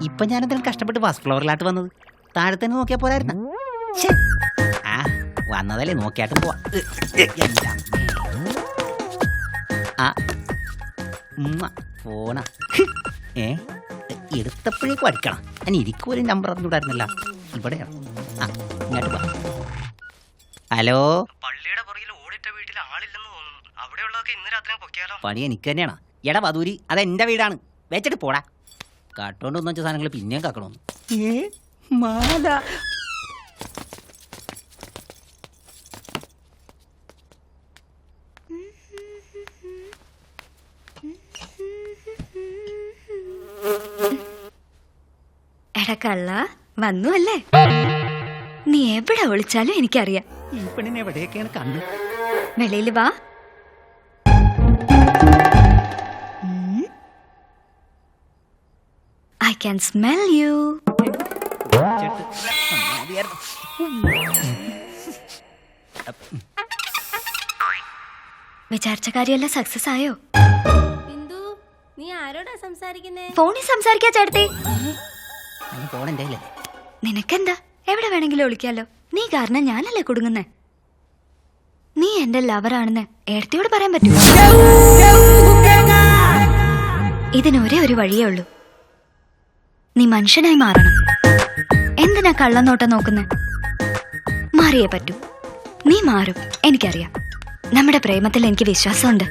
ഇപ്പൊ ഞാനെന്തെങ്കിലും കഷ്ടപ്പെട്ട് ഫസ്റ്റ് ഫ്ലോറിലാട്ട് വന്നത്. താഴെ തന്നെ നോക്കിയാ പോരായിരുന്ന. ആ വന്നതല്ലേ, നോക്കിയാട്ടും പോവാ. ഫോണ എടുത്തപ്പോഴേക്കും അടിക്കണം. ഞാൻ ഇരിക്കൊരു നമ്പർ അറിഞ്ഞൂടായിരുന്നല്ല. ഇവിടെയാണ്. ഇങ്ങോട്ട് പോ. ഹലോ, പള്ളിയുടെ പുറകിൽ ഓടിട്ട വീട്ടിൽ ആളില്ലെന്ന് തോന്നുന്നു. അവിടെയുള്ളതൊക്കെ ഇന്ന് രാത്രി പൊക്കിയാലോ? പണി എനിക്ക് തന്നെയാണ്. എടാ വധൂരി, അതെന്റെ വീടാണ്. വെച്ചിട്ട് പോടാ. കാട്ടോണ്ട് വെച്ച സാധനങ്ങൾ പിന്നെയും കാക്കണമെന്ന്. മാല എടക്കള്ള വന്നു അല്ലേ? നീ എവിടെ ഒളിച്ചാലും എനിക്കറിയാം. ഈ പെണ്ണിനെ എവിടെയൊക്കെയാണ് കണ്ടു. വെളിയിൽ വാ. I can smell you. വിചാരിച്ച കാര്യമെല്ലാം സക്സസ് ആയോ? ബിന്ദു, നീ ആരോടാ സംസാരിക്കുന്നേ? ഫോണിൽ സംസാരിക്കാ ചേട്ടത്തി. ഫോൺ എന്റെ കയ്യിലല്ലേ. നിനക്കെന്താ, എവിടെ വേണമെങ്കിലും ഒളിക്കാലോ. നീ കാരണം ഞാനല്ലേ കുടുങ്ങുന്നേ. നീ എന്റെ ലവറാണെന്ന് ഏടത്തിയോട് പറയാൻ പറ്റുമോ? ഇതിനൊരേ ഒരു വഴിയേ ഉള്ളൂ. നീ മനുഷ്യനായി മാറണം. എന്തിനാ കള്ളനോട്ടം നോക്കുന്നേ? മാറിയേ പറ്റൂ. നീ മാറും, എനിക്കറിയാം. നമ്മുടെ പ്രേമത്തിൽ എനിക്ക് വിശ്വാസമുണ്ട്.